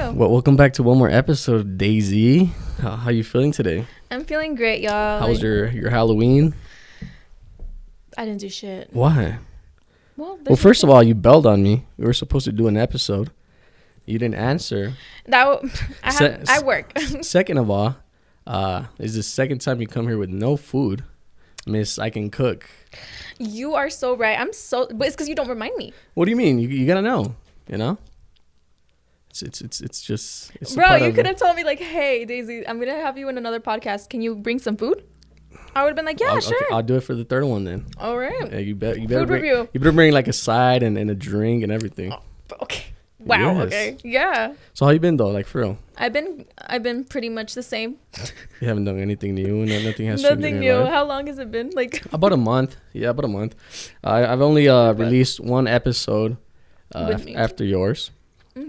you? Well, welcome back to one more episode of DayC. How you feeling today? I'm feeling great, y'all. How was your Halloween? I didn't do shit. Why? Well, First of all, you bailed on me. We were supposed to do an episode. You didn't answer. I work. Second of all, is the second time you come here with no food. Miss, I can cook. You are so right. But it's because you don't remind me. What do you mean? You gotta know. You know. It's just. Bro, you could have told me like, hey, DayC, I'm gonna have you in another podcast. Can you bring some food? I would have been like, yeah, sure. Okay, I'll do it for the third one then. All right. Yeah, you better food review. You better bring like a side and a drink and everything. Oh, okay. Wow. Yes. Okay. Yeah. So how you been though? Like for real? I've been pretty much the same. You haven't done anything new, and nothing has changed in your life? How long has it been? Like about a month. Yeah, about a month. I've only released one episode after yours,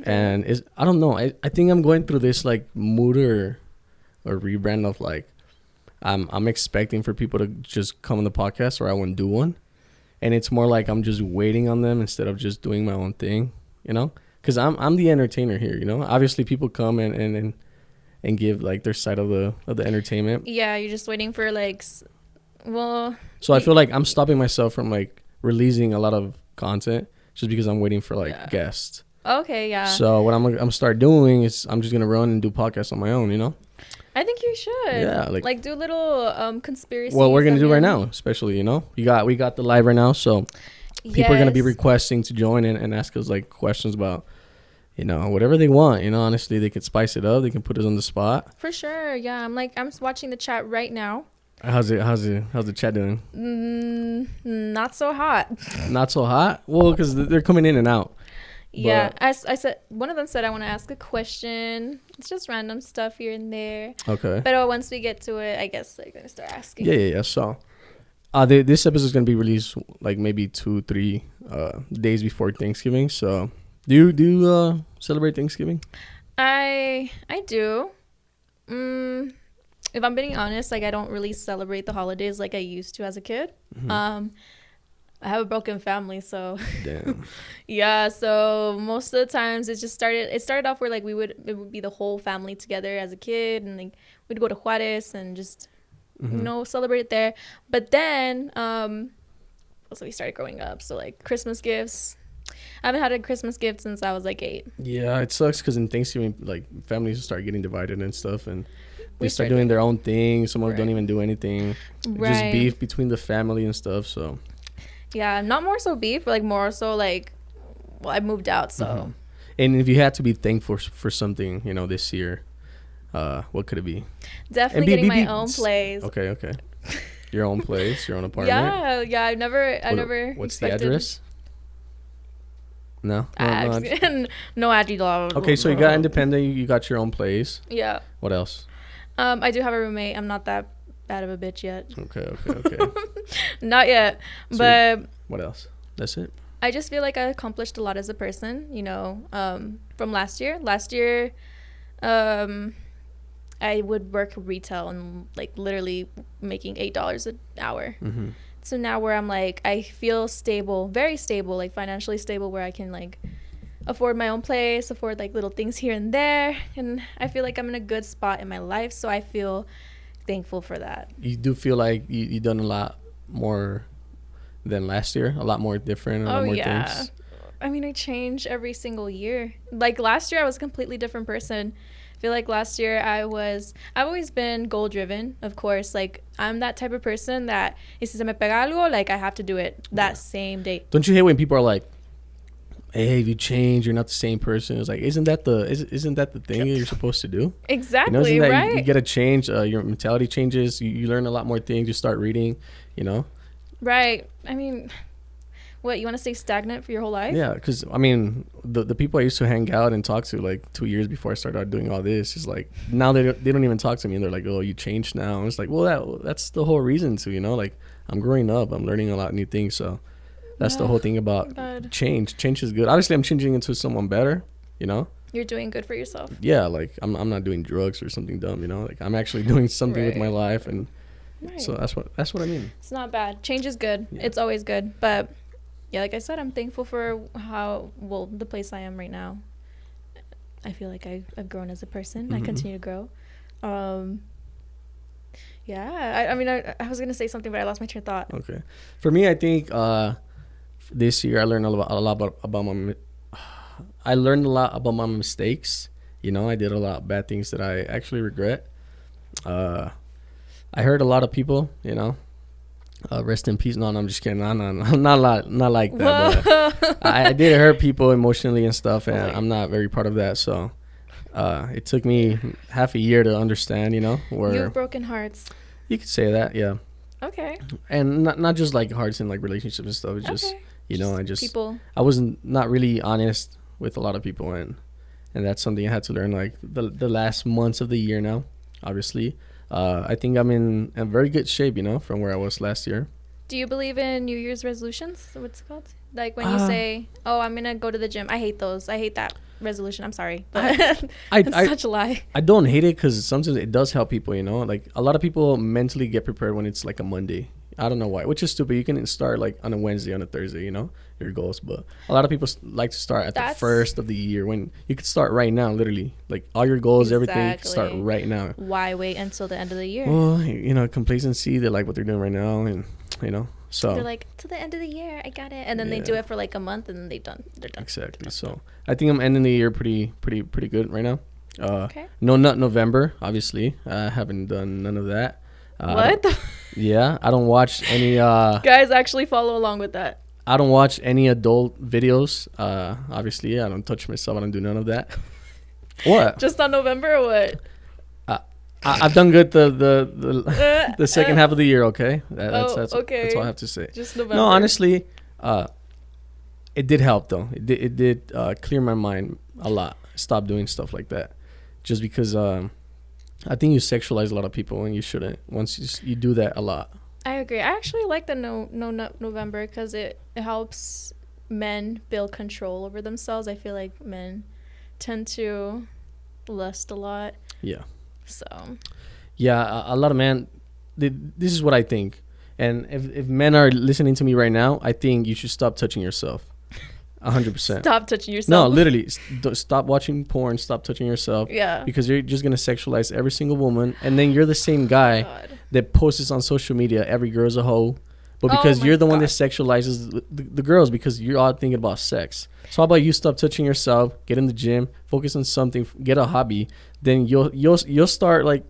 and I don't know. I think I'm going through this like mood or rebrand of like I'm expecting for people to just come on the podcast, or I wouldn't do one, and it's more like I'm just waiting on them instead of just doing my own thing, you know. Because I'm the entertainer here, you know. Obviously, people come and give like their side of the entertainment. Yeah, you're just waiting for like, well. So I feel like I'm stopping myself from like releasing a lot of content just because I'm waiting for like guests. Okay, yeah. So what I'm gonna start doing is I'm just gonna run and do podcasts on my own, you know. I think you should. Yeah, like do little conspiracy. Well, we're gonna do right now, especially, you know. We got the live right now, so people are gonna be requesting to join in and ask us like questions about, you know, whatever they want. You know, honestly, they can spice it up. They can put us on the spot. For sure, yeah. I'm watching the chat right now. How's the chat doing? Not so hot. Not so hot? Well, because they're coming in and out. Yeah, I said, one of them said I want to ask a question. It's just random stuff here and there. Okay. But once we get to it, I guess they're gonna start asking. Yeah. So, this episode is gonna be released like maybe 2-3 days before Thanksgiving. So, do you celebrate Thanksgiving? I do. If I'm being honest, like I don't really celebrate the holidays like I used to as a kid. Mm-hmm. I have a broken family, so damn. Yeah, so most of the times it started off where like it would be the whole family together as a kid, and like we'd go to Juarez and just celebrate it there. But then also we started growing up, so like Christmas gifts. I haven't had a Christmas gift since I was like 8. Yeah, it sucks because in Thanksgiving, like families start getting divided and stuff, and they start doing their own thing. Some of them don't even do anything. Just beef between the family and stuff. So yeah, not more so beef, but like more so like, well, I moved out, so. And if you had to be thankful for something, you know, this year, what could it be? Definitely getting my own place. Okay. Your own place, your own apartment. Yeah. I never. What's the address? No no address. Okay, so you got independent. You got your own place. Yeah. What else? I do have a roommate. I'm not that bad of a bitch yet. Okay. Not yet. So but what else? That's it. I just feel like I accomplished a lot as a person, you know, from last year. Last year, I would work retail and like literally making $8 an hour. Mm-hmm. So now where I'm like, I feel stable, very stable, like financially stable, where I can like afford my own place, afford like little things here and there. And I feel like I'm in a good spot in my life. So I feel thankful for that. You do feel like you done a lot more than last year, a lot more different, a lot more things. I mean, I change every single year. Like last year I was a completely different person. I feel like last year I've always been goal driven, of course. Like I'm that type of person that if se me pega algo, like I have to do it that same day. Don't you hate when people are like, hey, if you change, you're not the same person? It's like, isn't that the thing that you're supposed to do? Exactly, you know, right? You get to change, your mentality changes, you learn a lot more things, you start reading, you know? Right. I mean, what, you want to stay stagnant for your whole life? Yeah, because, I mean, the people I used to hang out and talk to like 2 years before I started doing all this is like, now they don't even talk to me, and they're like, oh, you changed now. And it's like, well, that's the whole reason to, you know? Like, I'm growing up, I'm learning a lot of new things, so that's the whole thing about change. Change is good. Obviously, I'm changing into someone better, you know? You're doing good for yourself. Yeah, like, I'm not doing drugs or something dumb, you know? Like, I'm actually doing something with my life, and so that's what I mean. It's not bad. Change is good. Yeah. It's always good. But, yeah, like I said, I'm thankful for the place I am right now. I feel like I've grown as a person. I continue to grow. Yeah, I mean, I was gonna say something, but I lost my train of thought. Okay, for me, I think this year I learned a lot about I learned a lot about my mistakes. You know, I did a lot of bad things that I actually regret. I hurt a lot of people. You know, rest in peace. No, I'm just kidding. No, not like that. But I did hurt people emotionally and stuff, and I'm not very proud of that. So. It took me half a year to understand, you know, where you have broken hearts. You could say that, yeah. Okay. And not just like hearts in like relationships and stuff. It's just, you know, people. I wasn't not really honest with a lot of people, and that's something I had to learn like the last months of the year now. Obviously, I think I'm in a very good shape, you know, from where I was last year. Do you believe in New Year's resolutions? What's it called? Like when you say, "Oh, I'm gonna go to the gym." I hate those. I hate that resolution. I'm sorry, but it's such a lie. I don't hate it because sometimes it does help people. You know, like a lot of people mentally get prepared when it's like a Monday. I don't know why, which is stupid. You can start like on a Wednesday, on a Thursday. You know, your goals, but a lot of people like to start at the first of the year when you could start right now. Literally, like all your goals, everything, you can start right now. Why wait until the end of the year? Well, you know, complacency. They like what they're doing right now, and you know. So they're like, to the end of the year, I got it, and then they do it for like a month, and then they're done. Exactly. So I think I'm ending the year pretty good right now. Okay. No, not November. Obviously, I haven't done none of that. What? Yeah, I don't watch any. Guys, actually follow along with that. I don't watch any adult videos. Obviously, I don't touch myself. I don't do none of that. What? Just on November or what? I've done good the second half of the year. Okay, that's okay. That's all I have to say. Just November. No, honestly, it did help though. It did clear my mind a lot. Stop doing stuff like that, just because I think you sexualize a lot of people and you shouldn't. Once you do that a lot. I agree. I actually like the no November because it helps men build control over themselves. I feel like men tend to lust a lot. Yeah. So, yeah, a lot of men. This is what I think, and if men are listening to me right now, I think you should stop touching yourself. 100%. Stop touching yourself. No, literally, stop watching porn. Stop touching yourself. Yeah. Because you're just gonna sexualize every single woman, and then you're the same guy that posts on social media. Every girl's a hoe, but because you're the one that sexualizes the girls, because you're all thinking about sex. So how about you stop touching yourself, get in the gym, focus on something, get a hobby. Then you'll start like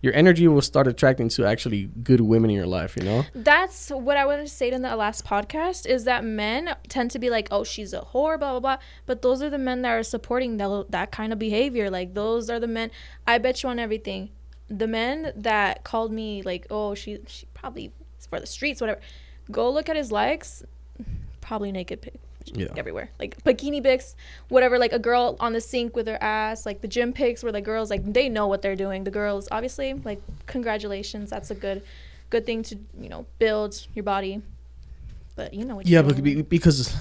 your energy will start attracting to actually good women in your life, you know? That's what I wanted to say in the last podcast is that men tend to be like, oh, she's a whore, blah, blah, blah. But those are the men that are supporting that kind of behavior. Like, those are the men. I bet you on everything. The men that called me like, oh, she probably is for the streets, whatever. Go look at his likes. Probably naked pic. Yeah. Everywhere, like bikini pics, whatever, like a girl on the sink with her ass, like the gym pics where the girls, like, they know what they're doing. The girls, obviously, like, congratulations, that's a good thing to, you know, build your body. But you know what you're doing. But because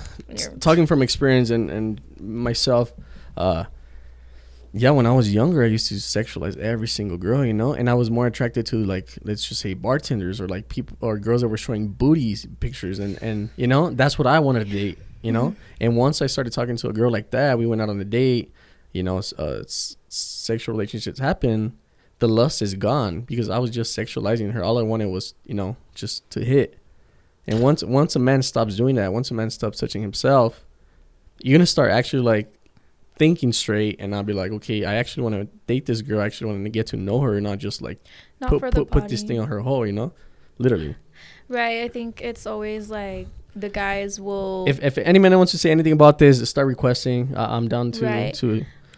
talking from experience and myself, yeah, when I was younger, I used to sexualize every single girl, you know, and I was more attracted to, like, let's just say bartenders or like people or girls that were showing booties pictures, and you know, that's what I wanted to date. You know, and once I started talking to a girl like that, we went out on a date, you know, sexual relationships happen. The lust is gone because I was just sexualizing her. All I wanted was, you know, just to hit. And once a man stops doing that, once a man stops touching himself, you're going to start actually like thinking straight. And I'll be like, okay, I actually want to date this girl. I actually want to get to know her, not just like put this thing on her hole, you know, literally. Right. I think it's always like, the guys will... If any man wants to say anything about this, start requesting. I'm down to... Right.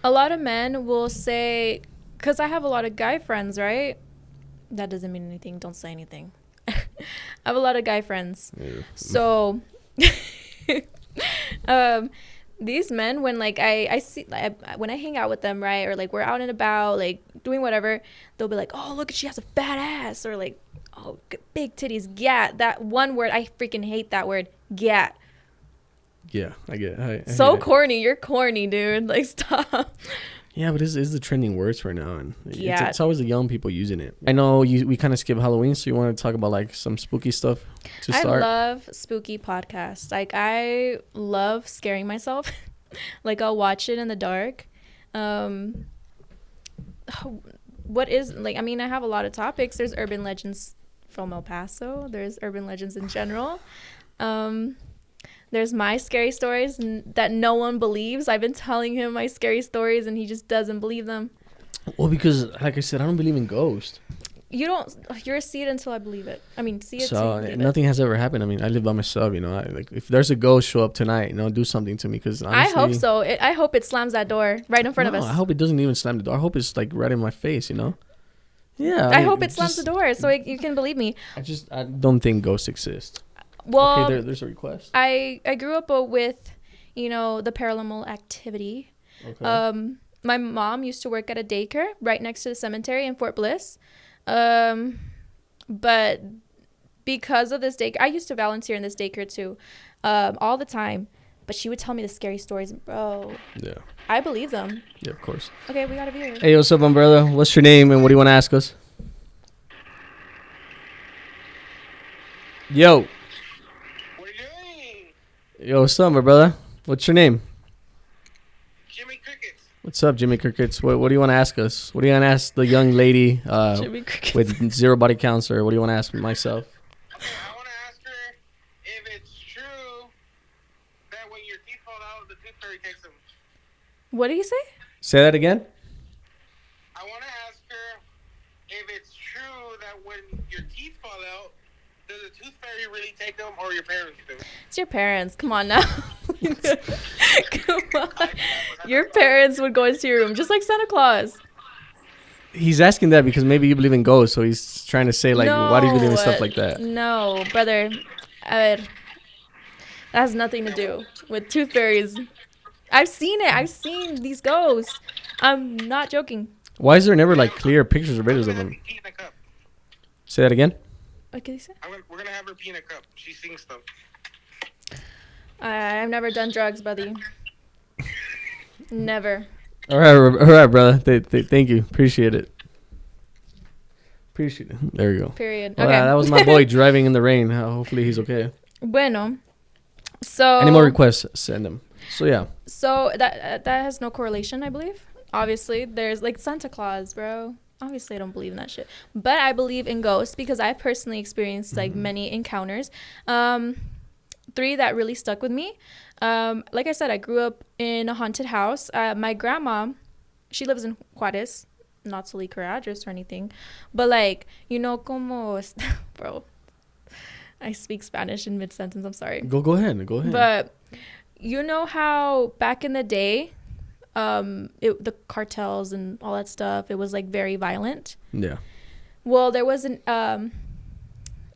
A lot of men will say... Because I have a lot of guy friends, right? That doesn't mean anything. Don't say anything. I have a lot of guy friends. Yeah. So... these men, when like I see... when I hang out with them, right? Or like we're out and about, like doing whatever, they'll be like, oh, look, she has a fat ass. Or like... Oh, big titties, gat. That one word, I freaking hate that word, gat. Yeah, I get it. I so corny. You're corny, dude. Like, stop. Yeah, but it's the trending words right now, and it's always the young people using it. I know we kind of skip Halloween, so you want to talk about like some spooky stuff to start? I love spooky podcasts. Like, I love scaring myself. Like, I'll watch it in the dark, What is like? I mean, I have a lot of topics. There's urban legends from El Paso. There's urban legends in general. There's my scary stories that no one believes. I've been telling him my scary stories, and he just doesn't believe them. Well, because like I said, I don't believe in ghosts. You're see it until I believe it. I mean, see it. So nothing has ever happened. I mean, I live by myself. You know, like if there's a ghost show up tonight, do something to me. Because I hope so. I hope it slams that door right in front of us. I hope it doesn't even slam the door. I hope it's like right in my face. Yeah. I hope it slams the door so you can believe me. I don't think ghosts exist. Well, okay, there's a request. I grew up with, the paranormal activity. Okay. My mom used to work at a daycare right next to the cemetery in Fort Bliss. But because of this daycare, I used to volunteer in this daycare too, all the time. But she would tell me the scary stories, bro. Yeah. I believe them. Yeah, of course. Okay, we got a viewer. Hey, what's up, umbrella? What's your name and what do you want to ask us? Yo. What are you doing? Yo, what's up, my brother? What's your name? Jimmy Crickets. What's up, Jimmy Crickets? What do you want to ask us? What do you want to ask the young lady Jimmy Crickets. with 0 body counts, or what do you want to ask myself? Okay, I want to ask her if it's true that when your teeth fall out, the tooth fairy takes them. What did you say? Say that again. I want to ask her if it's true that when your teeth fall out, does the tooth fairy really take them, or your parents do? It's your parents. Come on now. Come on. Your parents would go into your room just like Santa Claus. He's asking that because maybe you believe in ghosts, so he's trying to say like, why do you believe in stuff like that? No, brother. That has nothing to do with tooth fairies. I've seen it. I've seen these ghosts. I'm not joking. Why is there never like clear pictures or videos of them? Say that again. What did you say? We're gonna have her pee in a cup. She sings stuff. I've never done drugs, buddy. Never. All right, brother. Thank you. Appreciate it. There you go. Period. Well, okay. that was my boy driving in the rain. Hopefully he's okay. Bueno. So. Any more requests? Send them. So yeah. So that has no correlation, I believe. Obviously, there's like Santa Claus, bro. Obviously, I don't believe in that shit. But I believe in ghosts because I've personally experienced like many encounters. 3 that really stuck with me. Like I said, I grew up in a haunted house. My grandma, she lives in Juarez. Not to leak her address or anything. But like, como... Bro, I speak Spanish in mid-sentence. I'm sorry. Go ahead. But you know how back in the day, the cartels and all that stuff, it was like very violent. Yeah. Well, there wasn't.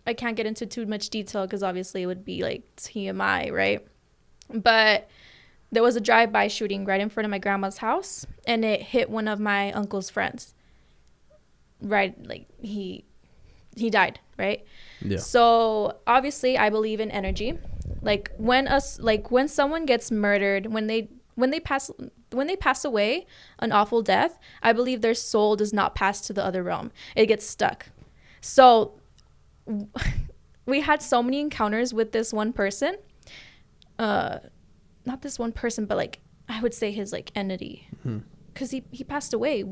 I can't get into too much detail because obviously it would be like TMI, right? But there was a drive-by shooting right in front of my grandma's house, and it hit one of my uncle's friends. Right, like he died, right? Yeah. So obviously, I believe in energy. Like when someone gets murdered, when they pass away an awful death, I believe their soul does not pass to the other realm. It gets stuck. So we had so many encounters with this one person. Not this one person, but like I would say his like entity. Because he passed away.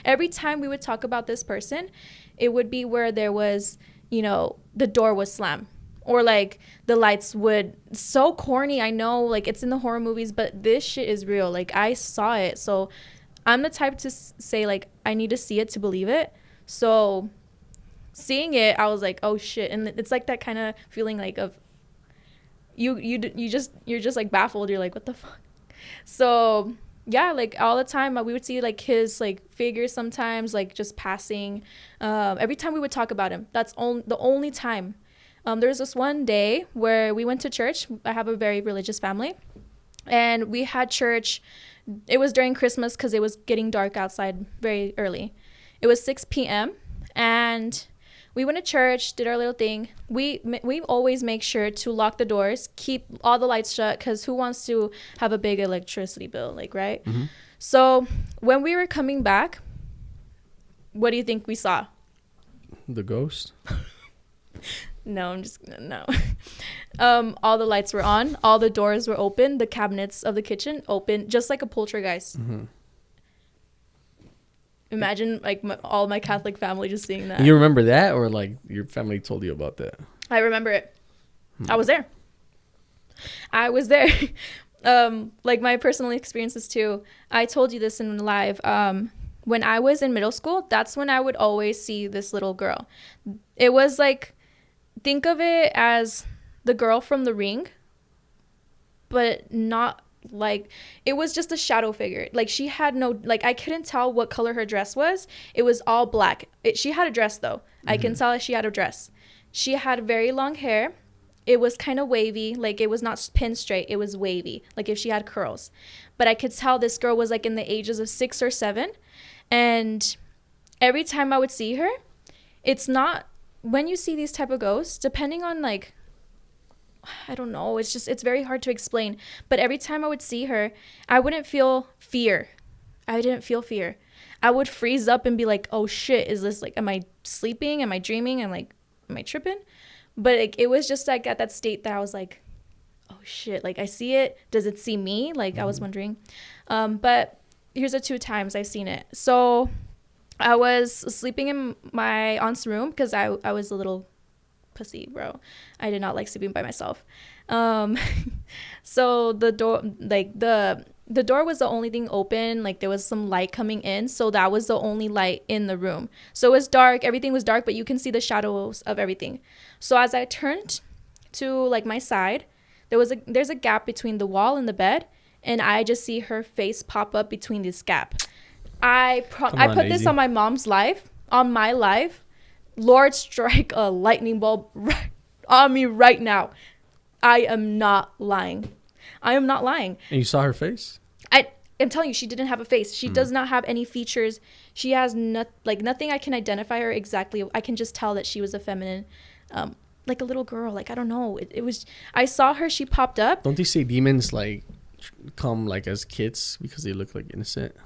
Every time we would talk about this person, it would be where there was, the door was slammed. Or like the lights would, so corny, I know, like it's in the horror movies, but this shit is real. Like I saw it. So I'm the type to say like I need to see it to believe it. So seeing it, I was like, oh shit. And it's like that kind of feeling like of you're just like baffled. You're like, what the fuck? So yeah, like all the time we would see like his like figure sometimes like just passing. Every time we would talk about him, that's the only time. There was this one day where we went to church. I have a very religious family, and we had church. It was during Christmas because it was getting dark outside very early. It was 6 p.m. and we went to church, did our little thing. We always make sure to lock the doors, keep all the lights shut, because who wants to have a big electricity bill, like, right? Mm-hmm. So when we were coming back, what do you think we saw? The ghost? No. All the lights were on. All the doors were open. The cabinets of the kitchen open, just like a poltergeist. Mm-hmm. Imagine like all my Catholic family just seeing that. You remember that, or like your family told you about that? I remember it. I was there. Like my personal experiences too. I told you this in live. When I was in middle school, that's when I would always see this little girl. It was like, think of it as the girl from The Ring, but not like, it was just a shadow figure. Like she had no, like I couldn't tell what color her dress was. It was all black. She had a dress though. I can tell that she had a dress. She had very long hair. It was kind of wavy. Like it was not pin straight. It was wavy. Like if she had curls. But I could tell this girl was like in the ages of 6 or 7. And every time I would see her, it's not, when you see these type of ghosts, depending on like, I don't know, it's very hard to explain. But every time I would see her, I wouldn't feel fear. I didn't feel fear. I would freeze up and be like, oh shit, is this like, am I sleeping? Am I dreaming? Am I tripping? But it was just like at that state that I was like, oh shit, like I see it. Does it see me? Like I was wondering. But here's the 2 times I've seen it. So I was sleeping in my aunt's room because I was a little pussy, bro. I did not like sleeping by myself. So the door, like the door was the only thing open. Like there was some light coming in. So that was the only light in the room. So it was dark. Everything was dark, but you can see the shadows of everything. So as I turned to like my side, there's a gap between the wall and the bed. And I just see her face pop up between this gap. I put this on my mom's life, on my life. Lord, strike a lightning bolt right on me right now. I am not lying. And you saw her face? I'm telling you, she didn't have a face. She does not have any features. She has nothing I can identify her exactly. I can just tell that she was a feminine, like a little girl. Like, I don't know. It was, I saw her, she popped up. Don't they say demons like come like as kids because they look like innocent?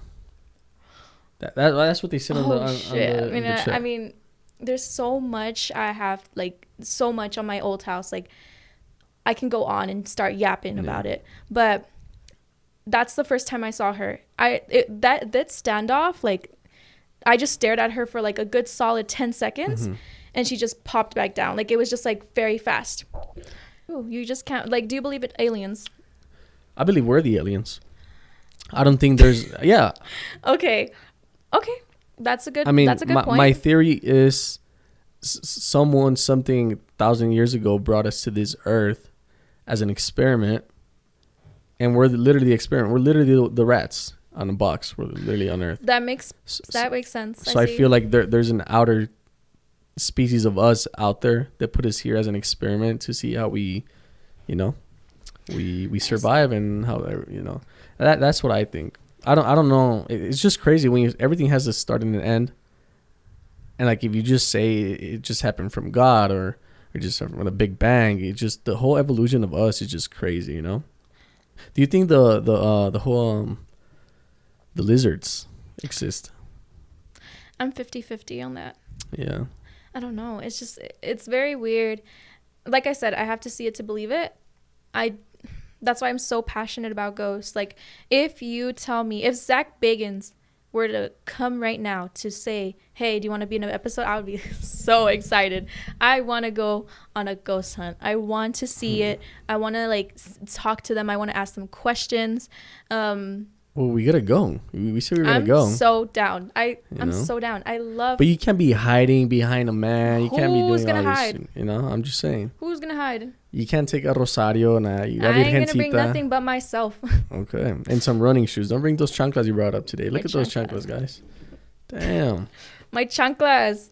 That's what they said on the chat. I mean, there's so much I have, like so much on my old house. Like I can go on and start yapping about it, but that's the first time I saw her. That standoff, like I just stared at her for like a good solid 10 seconds and she just popped back down. Like it was just like very fast. Ooh, you just can't, like, do you believe in aliens? I believe we're the aliens. I don't think there's, yeah. Okay. That's a good point. My theory is something 1,000 years ago brought us to this earth as an experiment. And we're literally the experiment. We're literally the rats on a box. We're literally on Earth. That makes sense. So I feel like there's an outer species of us out there that put us here as an experiment to see how we survive and how, that's what I think. I don't know. It's just crazy when everything has a start and an end. And like if you just say it just happened from God or just from a big bang, it just, the whole evolution of us is just crazy, Do you think the whole the lizards exist? I'm 50-50 on that. Yeah. I don't know. It's very weird. Like I said, I have to see it to believe it. That's why I'm so passionate about ghosts. Like if you tell me, if Zach Bagans were to come right now to say, hey, do you want to be in an episode? I would be so excited. I want to go on a ghost hunt. I want to see it. I want to like talk to them. I want to ask them questions. Well, we gotta go. We said we were gonna go. I'm so down. I'm so down. I love. But you can't be hiding behind a man. You can't be doing Who's gonna all hide? This, I'm just saying. Who's gonna hide? You can't take a rosario and I ain't gonna bring nothing but myself. Okay, and some running shoes. Don't bring those chanclas you brought up today. Look at those chanclas, guys. Damn. My chanclas.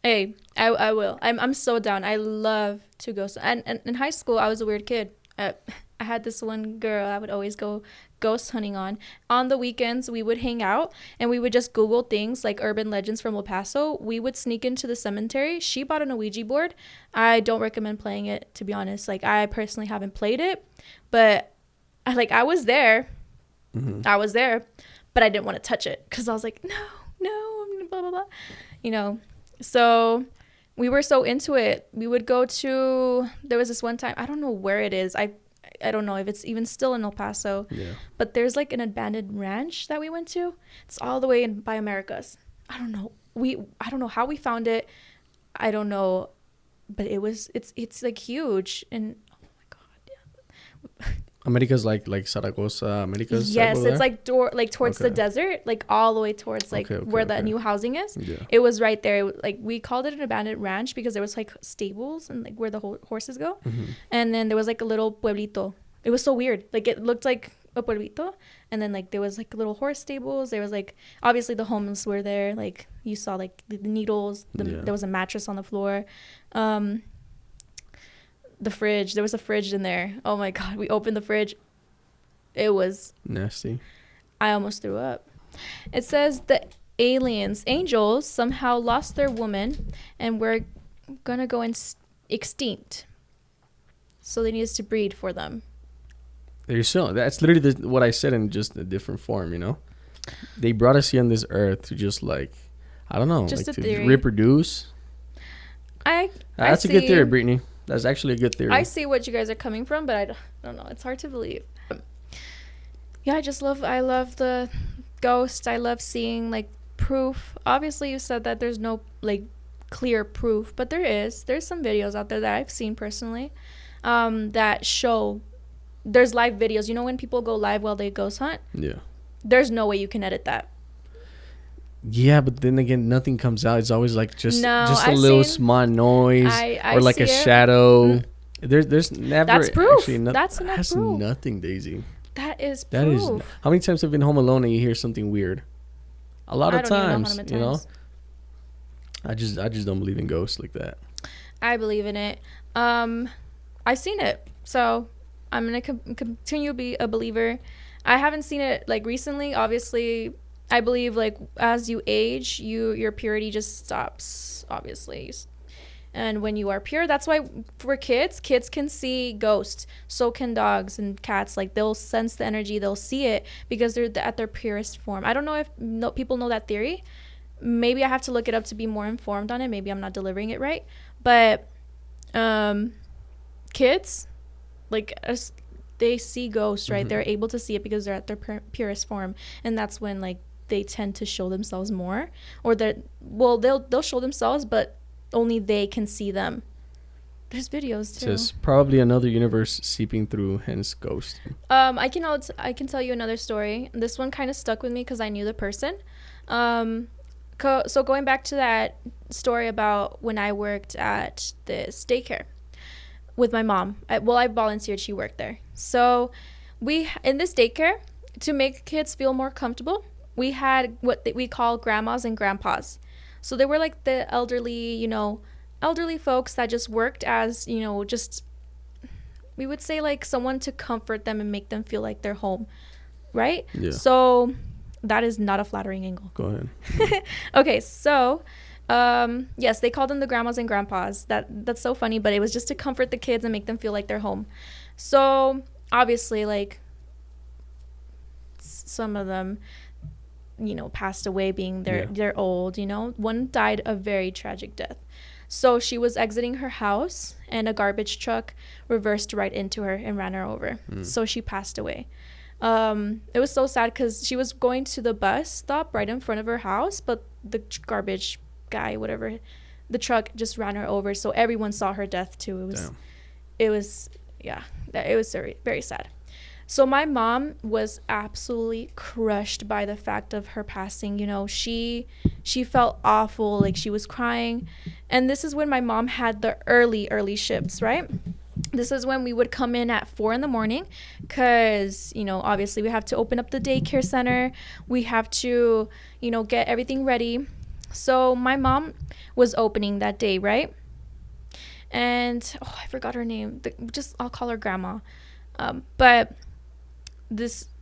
Hey, I will. I'm so down. I love to go. And in high school, I was a weird kid. I had this one girl I would always go ghost hunting on. On the weekends, we would hang out and we would just Google things like urban legends from El Paso. We would sneak into the cemetery. She bought an Ouija board. I don't recommend playing it, to be honest. Like, I personally haven't played it, but I was there. I was there, but I didn't want to touch it because I was like, no, blah, blah, blah. So we were so into it. We would go to, there was this one time, I don't know where it is. I don't know if it's even still in El Paso, but there's like an abandoned ranch that we went to. It's all the way by Americas. I don't know. I don't know how we found it. I don't know, but it's like huge, and oh my god, yeah. America's like Zaragoza, America's yes, over it's there? like towards the desert, like all the way towards like where the new housing is. Yeah. It was right there. Like we called it an abandoned ranch because there was like stables and like where the horses go, and then there was like a little pueblito. It was so weird. Like it looked like a pueblito, and then like there was like little horse stables. There was like obviously the homeless were there. Like you saw like the needles. There was a mattress on the floor. The fridge, there was a fridge in there. Oh my god, we opened the fridge. It was nasty. I almost threw up. It says the angels somehow lost their woman and were gonna go extinct, so they needed to breed for them. That's literally what I said in just a different form, you know. They brought us here on this earth to just like, I don't know, just like a to theory. Reproduce. That's a good theory, Brittany. That's actually a good theory. I see what you guys are coming from, but I don't know. It's hard to believe. Yeah, I love the ghost. I love seeing like proof. Obviously, you said that there's no like clear proof, but there's some videos out there that I've seen personally that show. There's live videos. You know when people go live while they ghost hunt? Yeah. There's no way you can edit that. Yeah, but then again, nothing comes out. It's always like just a I've little seen, small noise or like a shadow. There's never. That's proof. Actually That's enough proof. Nothing, Daisy. That is proof. How many times have you been home alone and you hear something weird? A lot of times, you know. I just don't believe in ghosts like that. I believe in it. I've seen it, so I'm gonna continue to be a believer. I haven't seen it like recently. Obviously, I believe like as you age, your purity just stops. Obviously, and when you are pure, that's why for kids can see ghosts. So can dogs and cats. Like they'll sense the energy, they'll see it because they're at their purest form. I don't know if people know that theory. Maybe I have to look it up to be more informed on it. Maybe I'm not delivering it right, but kids, like they see ghosts, right? They're able to see it because they're at their purest form, and that's when like they tend to show themselves more, or they'll show themselves, but only they can see them. There's videos too. It's probably another universe seeping through, hence ghost. I can tell you another story. This one kind of stuck with me because I knew the person. So going back to that story about when I worked at this daycare with my mom. I volunteered. She worked there. So in this daycare, to make kids feel more comfortable, we had what we call grandmas and grandpas. So they were like the elderly folks that just worked as, just, we would say like someone to comfort them and make them feel like they're home, right? Yeah. So that is not a flattering angle. Go ahead. Okay, so yes, they called them the grandmas and grandpas. That's so funny, but it was just to comfort the kids and make them feel like they're home. So obviously, like, some of them passed away being they're old. One died a very tragic death. So she was exiting her house and a garbage truck reversed right into her and ran her over. So she passed away. It was so sad because she was going to the bus stop right in front of her house, but the garbage guy, whatever, the truck just ran her over. So everyone saw her death too. It was very, very sad. So my mom was absolutely crushed by the fact of her passing. She felt awful, like she was crying. And this is when my mom had the early shifts, right? This is when we would come in at 4 a.m. because, obviously we have to open up the daycare center. We have to, get everything ready. So my mom was opening that day, right? And, I forgot her name. I'll call her Grandma. But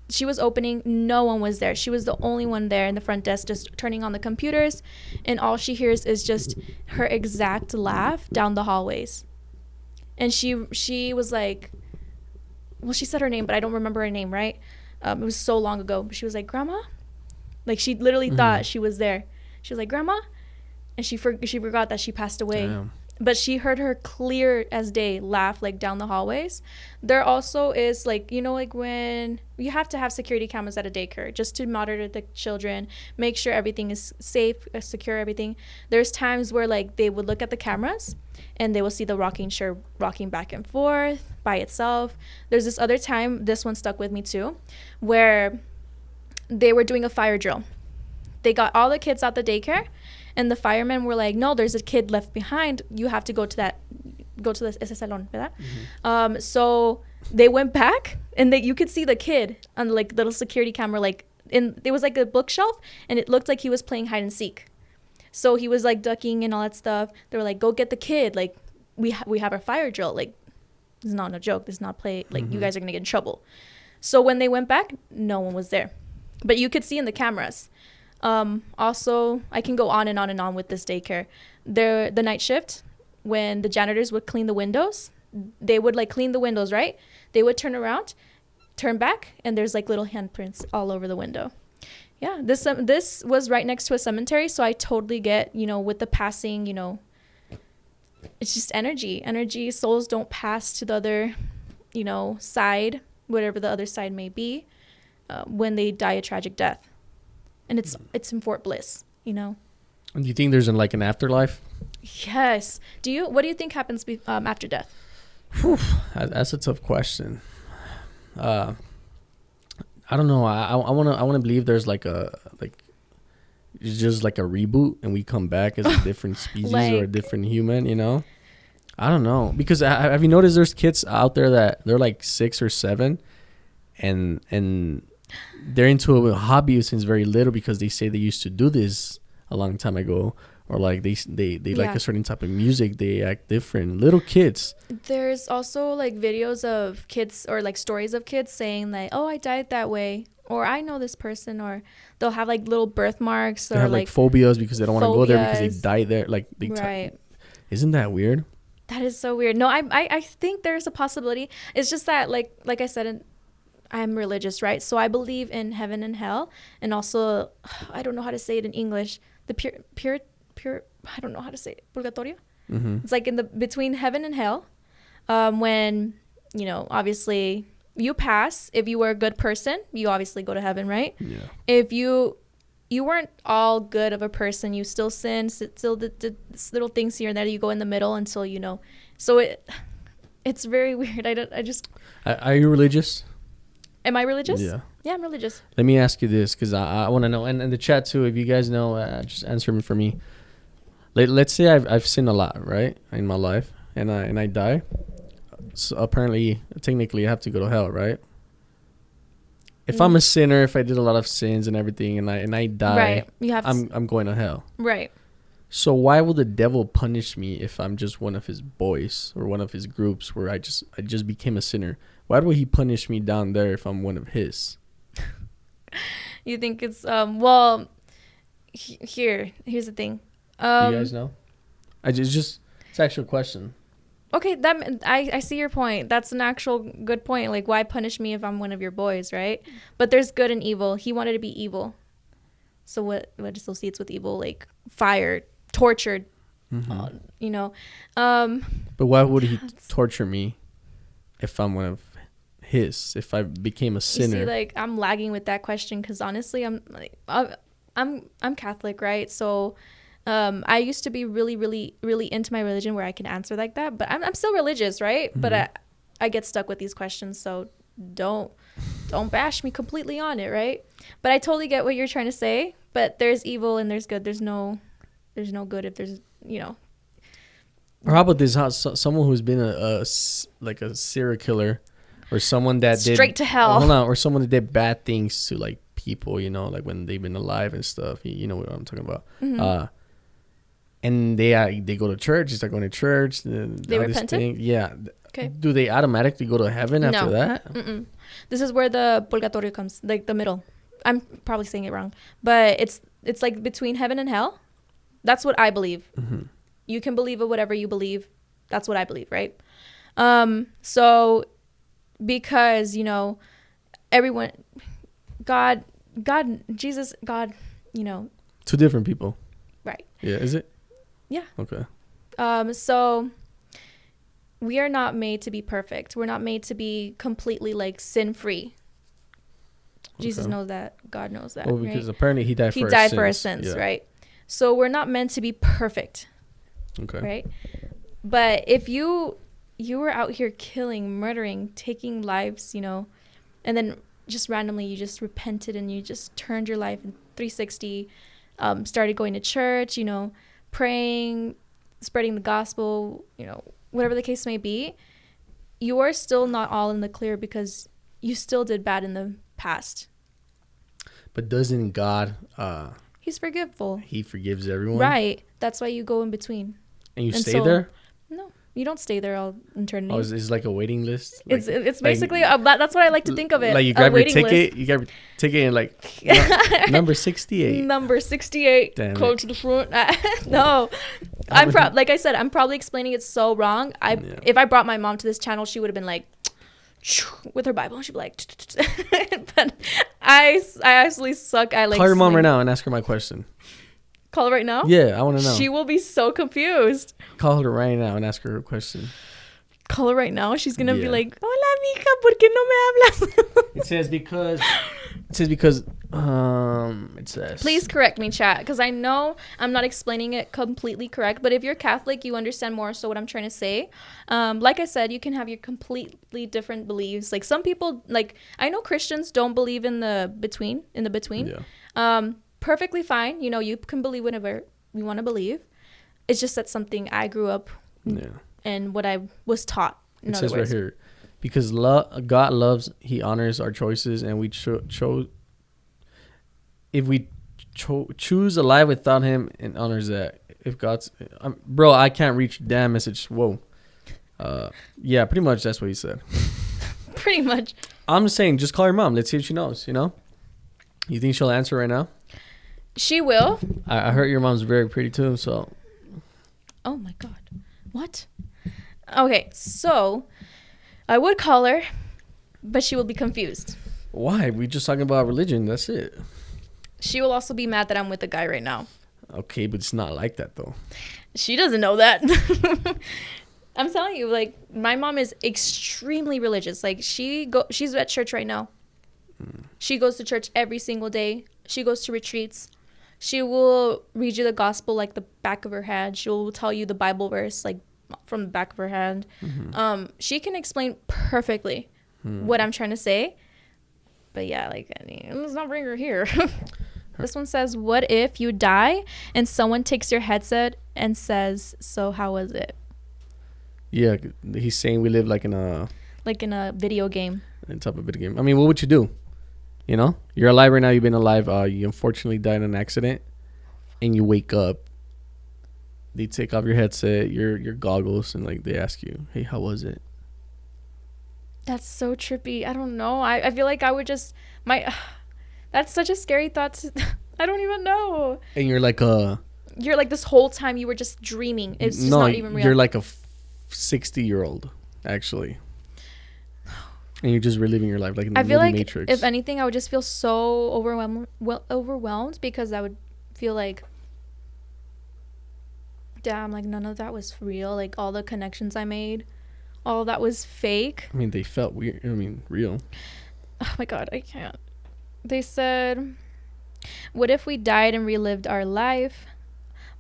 she was opening. No one was there. She was the only one there in the front desk just turning on the computers. And all she hears is just her exact laugh down the hallways. And she was like, well, she said her name, but I don't remember her name, right? It was so long ago. She was like, Grandma? Like, she literally thought she was there. She was like, Grandma? And she forgot that she passed away. Damn. but she heard her clear as day laugh like down the hallways. There also is like, you know, like when you have to have security cameras at a daycare just to monitor the children, make sure everything is safe, secure, everything. There's times where like they would look at the cameras and they will see the rocking chair rocking back and forth by itself. There's this other time, this one stuck with me too, where they were doing a fire drill. They got all the kids out the daycare, and the firemen were like, no, there's a kid left behind. You have to go to ese salón, ¿verdad? Mm-hmm. So they went back, and you could see the kid on like little security camera, like there was like a bookshelf, and it looked like he was playing hide and seek. So he was like ducking and all that stuff. They were like, go get the kid. Like we have our fire drill. Like this is not a joke. This is not play. Like you guys are gonna get in trouble. So when they went back, no one was there, but you could see in the cameras. Also, I can go on and on and on with this daycare. The night shift, when the janitors would clean the windows, they would like clean the windows, right? They would turn around, turn back, and there's like little handprints all over the window. Yeah, this was right next to a cemetery, so I totally get, you know, with the passing, you know, it's just energy. Souls don't pass to the other, you know, side, whatever the other side may be, when they die a tragic death. And it's in Fort Bliss, you know. And do you think there's an afterlife? Yes. What do you think happens after death? Whew, that's a tough question. I don't know. I wanna believe there's it's just like a reboot, and we come back as a different species or a different human. You know. I don't know, because have you noticed there's kids out there that they're like 6 or 7, and they're into a hobby since very little because they say they used to do this a long time ago, or like they like a certain type of music, they act different. Little kids. There's also like videos of kids or like stories of kids saying like, oh, I died that way, or I know this person, or they'll have like little birthmarks, or they have like phobias because they don't want to go there because they died there. Like isn't that weird? That is so weird. No, I think there's a possibility. It's just that like I said, I'm religious, right? So I believe in heaven and hell, and also I don't know how to say it in English. The pure I don't know how to say it. Purgatorio. Mm-hmm. It's like in the between heaven and hell, when, you know, obviously you pass. If you were a good person, you obviously go to heaven, right? Yeah. If you weren't all good of a person, you still sin, still did little things here and there. You go in the middle until, you know. So it's very weird. Are you religious? Am I religious? Yeah. Yeah, I'm religious. Let me ask you this, because I want to know, and in the chat too, if you guys know, just answer me for me. Let's say I've sinned a lot, right, in my life, and I die. So apparently, technically, I have to go to hell, right? If I'm a sinner, if I did a lot of sins and everything, and I die, right. I'm going to hell. Right. So why will the devil punish me if I'm just one of his boys or one of his groups where I just became a sinner? Why would he punish me down there if I'm one of his? You think it's well? Here's the thing. Do you guys know? It's an actual question. Okay, I see your point. That's an actual good point. Like, why punish me if I'm one of your boys, right? But there's good and evil. He wanted to be evil. So what associates with evil? Like fire, tortured, you know. But why would he torture me if I'm one of his? If I became a sinner? You see, like, I'm lagging with that question because honestly, I'm Catholic, right? So I used to be really, really, really into my religion where I can answer like that. But I'm still religious, right? Mm-hmm. But I get stuck with these questions, so don't bash me completely on it, right? But I totally get what you're trying to say. But there's evil and there's good. There's no good if there's, you know. Or how about this? Someone who's been a serial killer, or someone that straight to hell. Hold on, or someone that did bad things to like people, you know, like when they've been alive and stuff. You know what I'm talking about. Mm-hmm. And they go to church. They start going to church. They repented? Yeah. Okay. Do they automatically go to heaven after that? Mm-mm. This is where the purgatorio comes, like the middle. I'm probably saying it wrong, but it's like between heaven and hell. That's what I believe. Mm-hmm. You can believe in whatever you believe. That's what I believe, right? So because, you know, everyone, God, Jesus, God, you know. Two different people. Right. Yeah, is it? Yeah. Okay. So we are not made to be perfect. We're not made to be completely like sin free. Jesus knows that. God knows that. Well, because apparently he died for our sins, right? So we're not meant to be perfect. Okay. Right? But if you were out here killing, murdering, taking lives, you know, and then just randomly you just repented and you just turned your life in 360, started going to church, you know, praying, spreading the gospel, you know, whatever the case may be, you are still not all in the clear because you still did bad in the past. But doesn't God He's forgiveful. He forgives everyone? Right. That's why you go in between. And you stay there? No, you don't stay there all eternity. Oh, it's like a waiting list? Like, it's basically, that's what I like to think of it. Like you grab your ticket, and like, number 68. Number 68. Damn go it. to the front. No. Like I said, I'm probably explaining it so wrong. If I brought my mom to this channel, she would have been like, with her Bible, and she'd be like, but I actually suck. I like. Call your mom right now and ask her my question. Call her right now? Yeah, I want to know. She will be so confused. Call her right now and ask her a question. Call her right now. She's gonna be like, "Hola, mija, ¿por qué no me hablas?" It says because. It says. Please correct me, chat, because I know I'm not explaining it completely correct. But if you're Catholic, you understand more so what I'm trying to say. Like I said, you can have your completely different beliefs. Like some people, like I know Christians don't believe in the between. Yeah. Perfectly fine. You know, you can believe whatever you want to believe. It's just that's something I grew up and what I was taught. It says right here, because God loves, He honors our choices, and we chose. If we choose a life without Him, and honors that. If God's, bro, I can't reach that message. Whoa. Yeah, pretty much that's what he said. Pretty much. I'm just saying, just call your mom. Let's see if she knows. You know. You think she'll answer right now? She will. I heard your mom's very pretty too, so. Oh my God. What? Okay, so I would call her, but she will be confused. Why? We just talking about religion. That's it. She will also be mad that I'm with a guy right now. Okay, but it's not like that though. She doesn't know that. I'm telling you, like my mom is extremely religious. Like she's at church right now. She goes to church every single day. She goes to retreats. She will read you the gospel like the back of her hand. She will tell you the Bible verse like from the back of her hand. Mm-hmm. She can explain perfectly what I'm trying to say. But yeah, like I mean, let's not bring her here. This one says, "What if you die and someone takes your headset and says, 'So how was it?'" Yeah, he's saying we live like in a video game. In type of video game. I mean, what would you do? You know, you're alive right now. You've been alive. You unfortunately died in an accident, and you wake up. They take off your headset, your goggles, and like they ask you, "Hey, how was it?" That's so trippy. I don't know. I feel like I would just that's such a scary thought. I don't even know. And you're like this whole time you were just dreaming. It's just not even real. You're like a 60-year-old actually. And you're just reliving your life like in the movie Matrix. If anything, I would just feel so overwhelmed because I would feel like, damn, like none of that was real. Like all the connections I made, all of that was fake. I mean, they felt weird. I mean, real. Oh my God, I can't. They said, "What if we died and relived our life,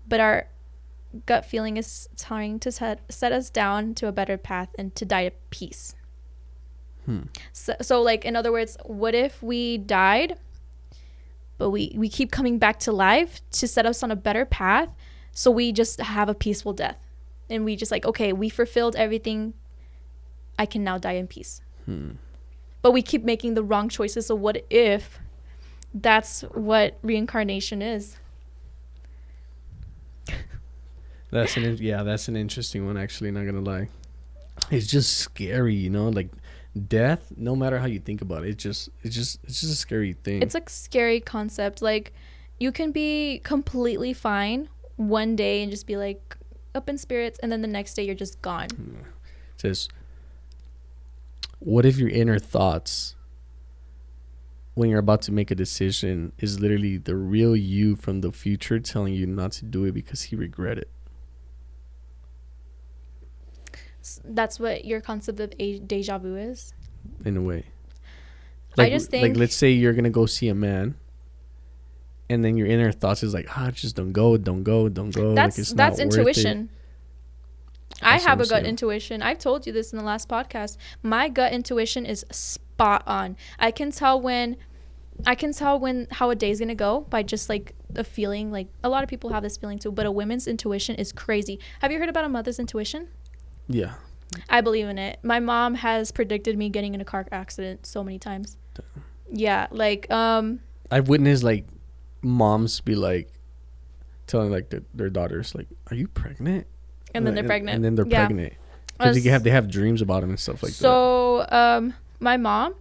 but our gut feeling is trying to set us down to a better path and to die at peace?" So like in other words, what if we died but we keep coming back to life to set us on a better path, so we just have a peaceful death and we just like, okay, we fulfilled everything, I can now die in peace. But we keep making the wrong choices. So what if that's what reincarnation is? That's an interesting one, actually, not gonna lie. It's just scary, you know, like death, no matter how you think about it, it's just a scary thing. It's a scary concept. Like you can be completely fine one day and just be like up in spirits, and then the next day you're just gone. It says, what if your inner thoughts when you're about to make a decision is literally the real you from the future telling you not to do it because he regret it? That's what your concept of deja vu is? In a way. I just think... Like, let's say you're going to go see a man, and then your inner thoughts is like, just don't go. That's intuition. I have a gut saying. intuition. I've told you this in the last podcast. My gut intuition is spot on. I can tell when how a day's gonna go by just like a feeling. Like, a lot of people have this feeling too, but a woman's intuition is crazy. Have you heard about a mother's intuition? Yeah. I believe in it. My mom has predicted me getting in a car accident so many times. Damn. Yeah, like I've witnessed like moms be like telling like their daughters like, "Are you pregnant?" And then they're pregnant. And then they're pregnant. Because they have dreams about him and stuff like that. So my mom,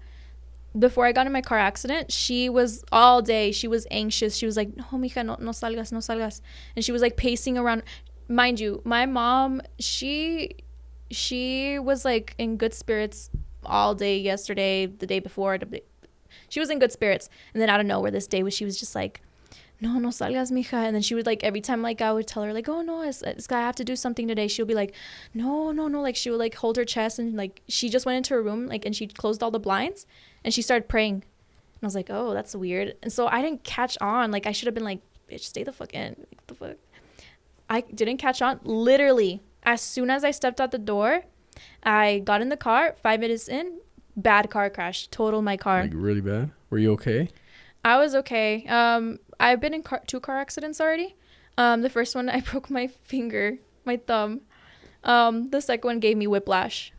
before I got in my car accident, she was all day, she was anxious. She was like, "No, mija, no salgas. And she was like pacing around. Mind you, my mom, she was like in good spirits all day yesterday, the day before. She was in good spirits. And then out of nowhere this day, she was just like, no salgas, mija. And then she would like, every time like I would tell her like, oh no, I have to do something today, she'll be like, no. Like, she would like hold her chest, and like she just went into her room, like, and she closed all the blinds and she started praying. And I was like, oh, that's weird. And so I didn't catch on. Like, I should have been like, bitch, stay the fuck in. Like, what the fuck? I didn't catch on. Literally, as soon as I stepped out the door, I got in the car. 5 minutes in, bad car crash, totaled my car. Like, really bad? Were you okay? I was okay. I've been in 2 car accidents already. The first one, I broke my finger, my thumb. The second one gave me whiplash,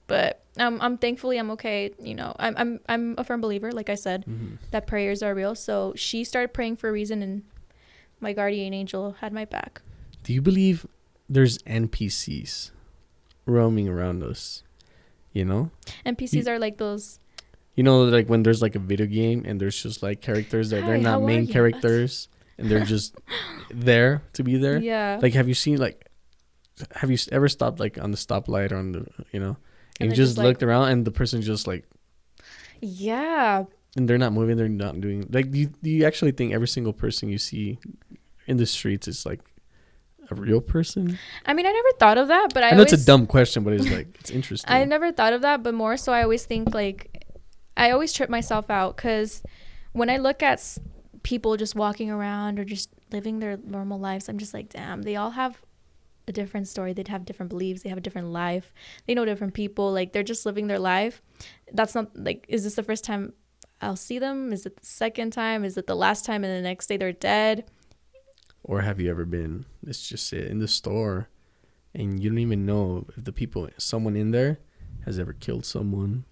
but I'm thankfully I'm okay. You know, I'm a firm believer, like I said, that prayers are real. So she started praying for a reason, and my guardian angel had my back. Do you believe there's NPCs roaming around us? You know, NPCs are like those. You know, like when there's like a video game and there's just like characters that they're not main characters and they're just there to be there. Yeah. Like, have you ever stopped like on the stoplight or on the, you know, and you just looked around and the person's just like, yeah. And they're not moving. They're not doing, like, do you actually think every single person you see in the streets is like a real person? I mean, I never thought of that, but I know it's a dumb question, but it's like, it's interesting. I never thought of that, but more so I always think like, I always trip myself out because when I look at people just walking around or just living their normal lives, I'm just like, damn, they all have a different story. They'd have different beliefs. They have a different life. They know different people. Like, they're just living their life. That's not like, is this the first time I'll see them? Is it the second time? Is it the last time and the next day they're dead? Or have you ever been, let's just say, in the store and you don't even know if someone in there has ever killed someone,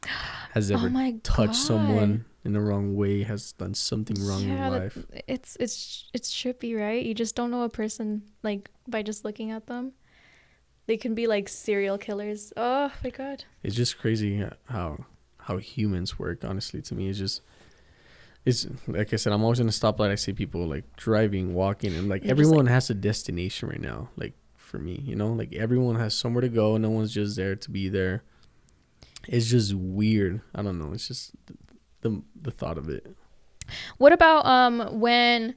has ever touched someone in the wrong way, has done something wrong in life. It's trippy, right? You just don't know a person like by just looking at them. They can be like serial killers. Oh my god. It's just crazy how humans work. Honestly, to me, it's like I said, I'm always in a stoplight. I see people like driving, walking, and like everyone has a destination right now. Like, for me, you know, like everyone has somewhere to go. No one's just there to be there. It's just weird. I don't know. It's just the thought of it. What about when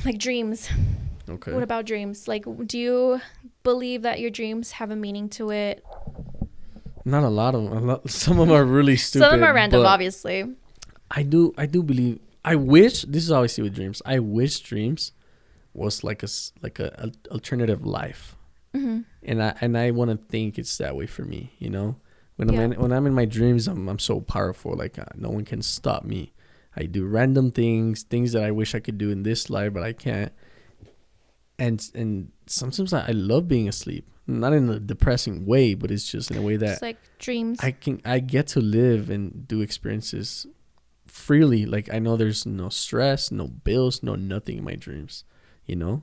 like dreams? Okay. What about dreams? Like, do you believe that your dreams have a meaning to it? Not a lot of them. Some of them are really stupid. Some of them are random, obviously. I do believe. I wish, this is how I see with dreams. I wish dreams was like a alternative life. Mm-hmm. And I want to think it's that way for me, you know. When I'm in my dreams, I'm so powerful. Like, no one can stop me. I do random things that I wish I could do in this life, but I can't. And sometimes I love being asleep, not in a depressing way, but it's just in a way that it's like dreams. I get to live and do experiences freely. Like, I know there's no stress, no bills, no nothing in my dreams. You know,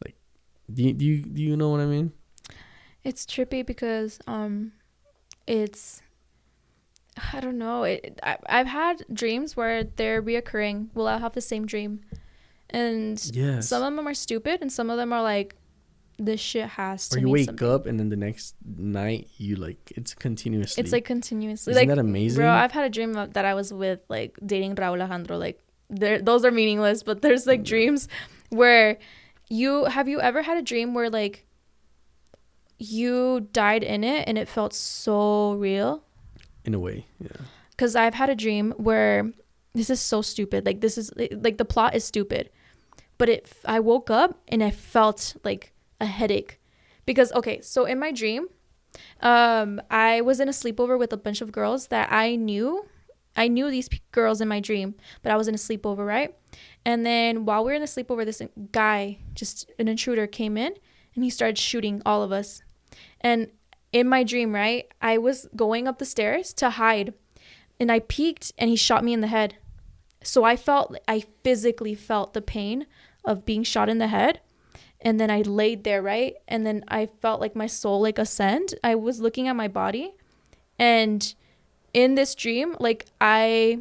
like, do you know what I mean? It's trippy because it's, I don't know. I've had dreams where they're reoccurring. Well, I'll have the same dream, and some of them are stupid, and some of them are like, this shit has to. Or you wake up and then the next night you like it's continuously. It's like continuously. Isn't that amazing? Bro, I've had a dream that I was with like dating Raul Alejandro. Like, those are meaningless, but there's like dreams where have you ever had a dream where like you died in it and it felt so real. In a way, yeah. Because I've had a dream where this is so stupid. Like, this is like the plot is stupid, but I woke up and I felt like a headache because, okay, so in my dream, I was in a sleepover with a bunch of girls that I knew these girls in my dream, but I was in a sleepover, right? And then while we were in the sleepover, this guy, just an intruder, came in and he started shooting all of us. And in my dream, right, I was going up the stairs to hide and I peeked and he shot me in the head. So I physically felt the pain of being shot in the head. And then I laid there, right? And then I felt like my soul like ascend. I was looking at my body, and in this dream, like I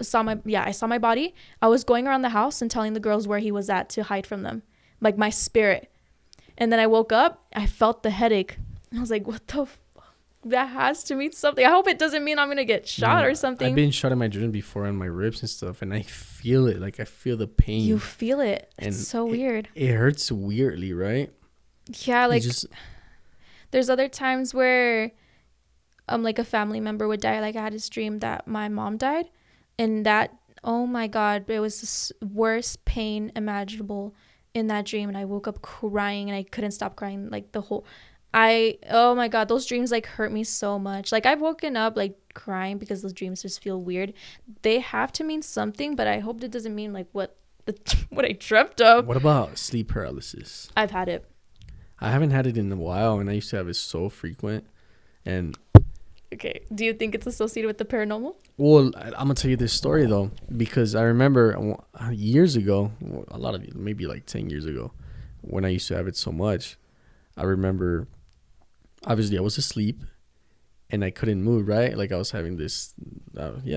saw my body. I was going around the house and telling the girls where he was at to hide from them, like my spirit. And then I woke up, I felt the headache. I was like, what the that has to mean something. I hope it doesn't mean I'm gonna get shot or something. I've been shot in my dream before on my ribs and stuff, and I feel it. Like I feel the pain. You feel it. It's so weird. It hurts weirdly, right? Yeah, like there's other times where like a family member would die. Like I had this dream that my mom died, and that, oh my God, it was the worst pain imaginable in that dream. And I woke up crying and I couldn't stop crying like the whole. Oh my God, those dreams like hurt me so much. Like I've woken up like crying because those dreams just feel weird. They have to mean something, but I hope it doesn't mean like what I dreamt of. What about sleep paralysis? I've had it. I haven't had it in a while, and I used to have it so frequent. And okay, do you think it's associated with the paranormal? Well, I'm gonna tell you this story though, because I remember years ago, maybe like 10 years ago, when I used to have it so much. I remember, obviously, I was asleep, and I couldn't move. Right, like I was having this,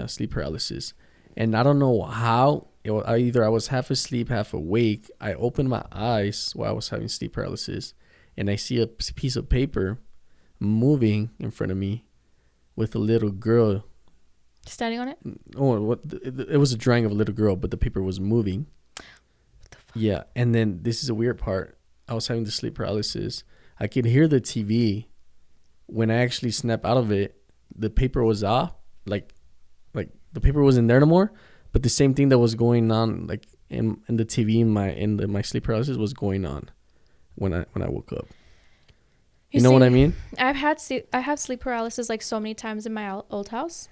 sleep paralysis, and I don't know how. Either I was half asleep, half awake. I opened my eyes while I was having sleep paralysis, and I see a piece of paper moving in front of me with a little girl standing on it. It was a drawing of a little girl, but the paper was moving. What the fuck? Yeah, and then this is a weird part. I was having the sleep paralysis. I could hear the TV. When I actually snapped out of it, the paper was off. Like the paper wasn't there no more. But the same thing that was going on, like in the TV in my sleep paralysis, was going on when I woke up. You know what I mean? I have sleep paralysis like so many times in my old house.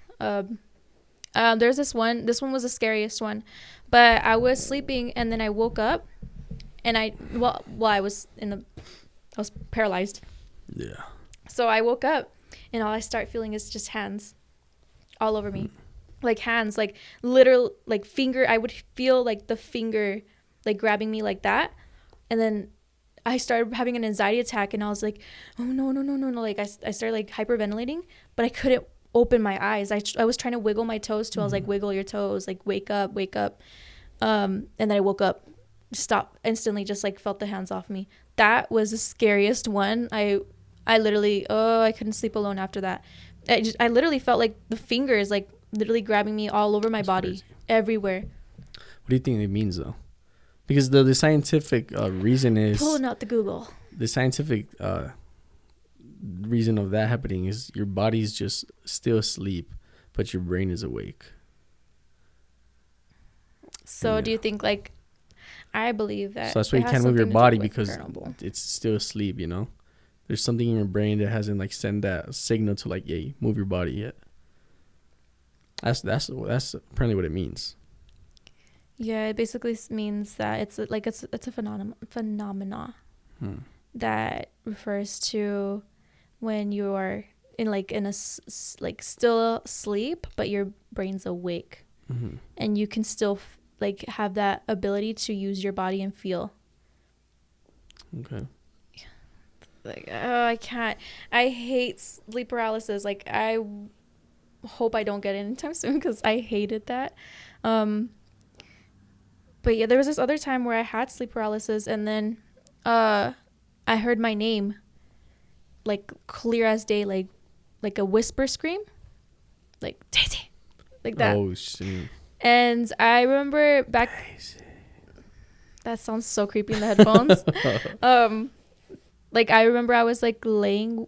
There's this one. This one was the scariest one, but I was sleeping and then I woke up, and I was paralyzed. Yeah. So I woke up, and all I start feeling is just hands, all over me, like hands, like literal, like finger. I would feel like the finger, like grabbing me like that, and then I started having an anxiety attack, and I was like, oh no. Like I started like hyperventilating, but I couldn't open my eyes. I was trying to wiggle my toes too. I was like, wiggle your toes, like wake up. And then I woke up, stopped instantly, just like felt the hands off me. That was the scariest one. I literally, I couldn't sleep alone after that. I literally felt like the fingers like literally grabbing me all over my body, crazy. Everywhere. What do you think it means though? Because the scientific reason is... Pulling out the Google. The scientific reason of that happening is your body's just still asleep, but your brain is awake. So do you think like... I believe that... So that's why you can't move your body because it's still asleep, you know? There's something in your brain that hasn't like sent that signal to like, yeah, move your body yet. That's apparently what it means. Yeah, it basically means that it's a phenomena that refers to when you are in a still asleep, but your brain's awake, and you can still have that ability to use your body and feel. Okay. I can't. I hate sleep paralysis. Like I hope I don't get it anytime soon because I hated that. But yeah, there was this other time where I had sleep paralysis, and then I heard my name like clear as day, like a whisper scream, like DayC, like that. Oh shit. And I remember back. That sounds so creepy in the headphones. like I remember I was like laying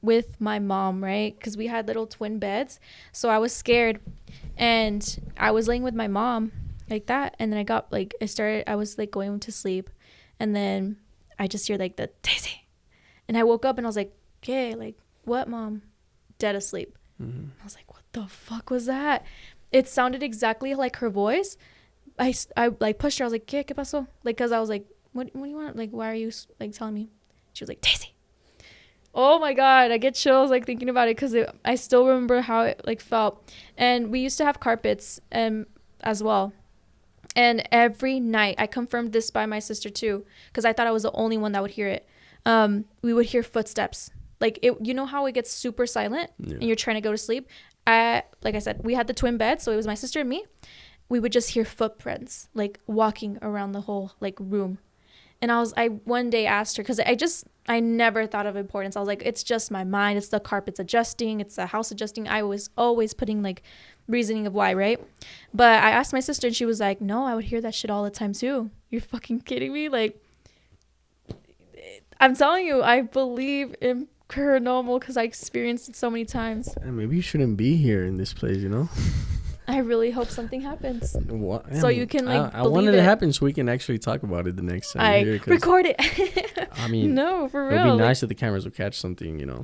with my mom, right? Because we had little twin beds, so I was scared, and I was laying with my mom like that, and then I was like going to sleep, and then I just hear like the DayC, and I woke up and I was like, okay, like what, mom? Dead asleep. I was like, what the fuck was that? It sounded exactly like her voice. I like pushed her. I was like, ¿Qué pasó? Like, cause I was like, what do you want? Like, why are you like telling me? She was like, DayC. Oh my god, I get chills like thinking about it, because I still remember how it like felt. And we used to have carpets as well. And every night, I confirmed this by my sister too, because I thought I was the only one that would hear it. We would hear footsteps. Like, you know how it gets super silent and you're trying to go to sleep? Like I said, we had the twin bed, so it was my sister and me. We would just hear footprints like walking around the whole like room. And I one day asked her, because I never thought of importance. I was like, it's just my mind. It's the carpets adjusting. It's the house adjusting. I was always putting like reasoning of why, right? But I asked my sister and she was like, no, I would hear that shit all the time too. You're fucking kidding me? Like, I'm telling you, I believe in paranormal because I experienced it so many times. And maybe you shouldn't be here in this place, you know? I really hope something happens. What? So you can like I wanted it to happen so we can actually talk about it the next time. I here, record it. I mean, no, for real. It would be nice if the cameras would catch something, you know.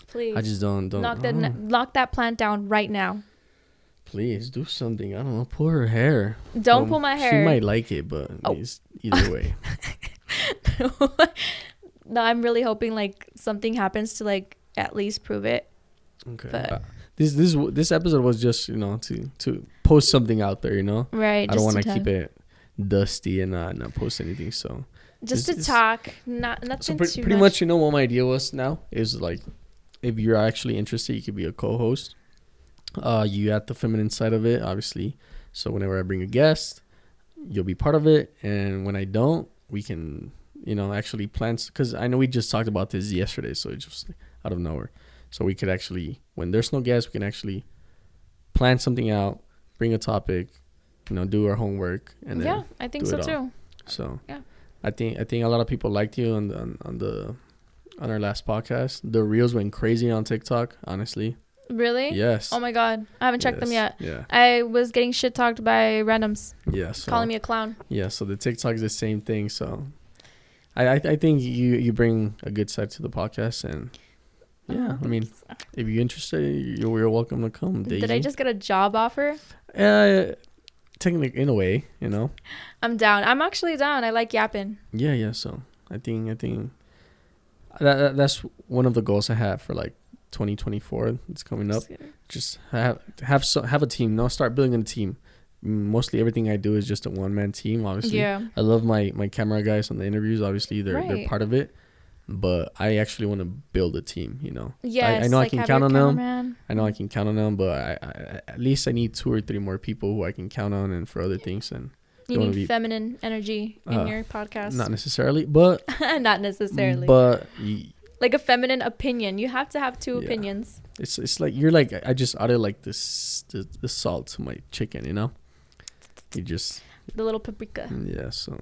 Please. I just don't. Lock that plant down right now. Please do something. I don't know. Pull her hair. Don't pull my hair. She might like it, but it's either way. No, I'm really hoping like something happens to like at least prove it. Okay. But this episode was just, you know, to post something out there, you know. Right. I don't want to keep it dusty and not post anything. So just to talk, nothing so too pretty much, you know, what my idea was now is like, if you're actually interested, you could be a co-host. You at the feminine side of it, obviously. So whenever I bring a guest, you'll be part of it, and when I don't, we can, you know, actually plan, because I know we just talked about this yesterday, so it's just out of nowhere. So we could actually, when there's no guest, we can actually plan something out, bring a topic, you know, do our homework, and then I think so too. So yeah, I think a lot of people liked you on our last podcast. The reels went crazy on TikTok, honestly. Really? Yes. Oh my god, I haven't checked them yet. Yeah. I was getting shit talked by randoms. Yeah. So, calling me a clown. Yeah. So the TikTok is the same thing. So I think you bring a good side to the podcast, and yeah, I mean, if you're interested, you're welcome to come. DayC. Did I just get a job offer? Technically, in a way, you know. I'm down. I'm actually down. I like yapping. Yeah. So I think that's one of the goals I have for like 2024. It's coming up. Just have a team. No, start building a team. Mostly everything I do is just a one-man team. Obviously, yeah. I love my camera guys on the interviews. Obviously, they're part of it. But I actually want to build a team, you know. Yes, I know like I can count on them. I know I can count on them, but I at least I need 2 or 3 more people who I can count on, and for other things. And you need feminine energy in your podcast. Not necessarily, but not necessarily. But like a feminine opinion. You have to have 2 opinions. It's like you're like, I just added like this the salt to my chicken, you know. You just the little paprika. Yeah, so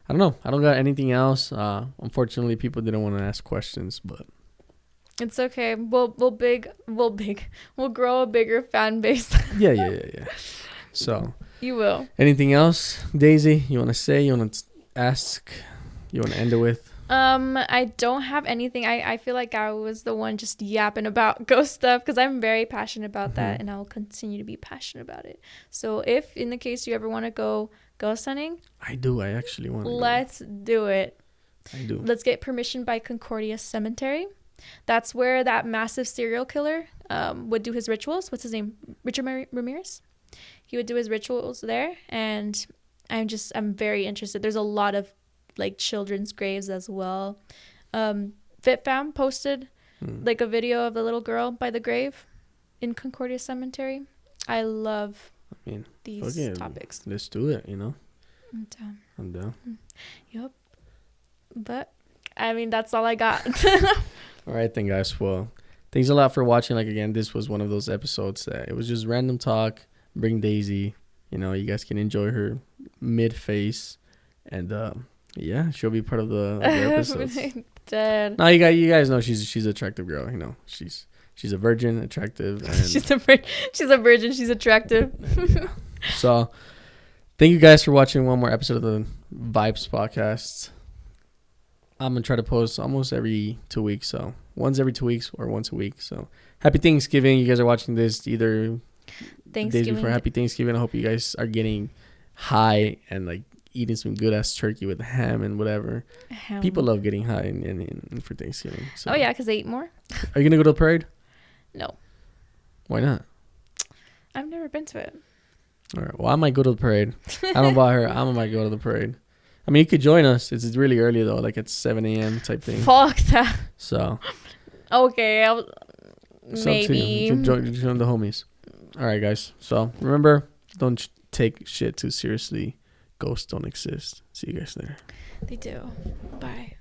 I don't know. I don't got anything else. Unfortunately, people didn't want to ask questions, but it's okay. We'll grow a bigger fan base. Yeah. So you will. Anything else, DayC? You want to say? You want to ask? You want to end it with? I don't have anything. I feel like I was the one just yapping about ghost stuff because I'm very passionate about that, and I will continue to be passionate about it. So if in the case you ever want to go ghost hunting, I do. I actually want to. Let's do it. I do. Let's get permission by Concordia Cemetery. That's where that massive serial killer would do his rituals. What's his name? Richard Ramirez. He would do his rituals there, and I'm very interested. There's a lot of like children's graves as well. FitFam posted like a video of the little girl by the grave in Concordia Cemetery. I love these topics. Let's do it, you know. I'm down. Mm. Yep. But I mean, that's all I got. All right then, guys. Well, thanks a lot for watching. Like, again, this was one of those episodes that it was just random talk. Bring DayC. You know, you guys can enjoy her mid face, and yeah, she'll be part of the episodes. Dead. No, you guys know she's an attractive girl. You know, she's a virgin, attractive. And she's a virgin. She's attractive. Yeah. So, thank you guys for watching one more episode of the Vibzpodcast. I'm gonna try to post almost every 2 weeks. So once every 2 weeks or once a week. So happy Thanksgiving. You guys are watching this either days before Happy Thanksgiving. I hope you guys are getting high and like eating some good ass turkey with ham and whatever. People love getting high in for Thanksgiving. So. Oh yeah, because they eat more. Are you gonna go to the parade? No. Why not? I've never been to it. All right. Well, I might go to the parade. I don't know about her. I might go to the parade. I mean, you could join us. It's really early though, like at 7 a.m. type thing. Fuck that. So. Okay, maybe. You can join the homies. All right, guys. So remember, don't take shit too seriously. Ghosts don't exist. See you guys later. They do. Bye.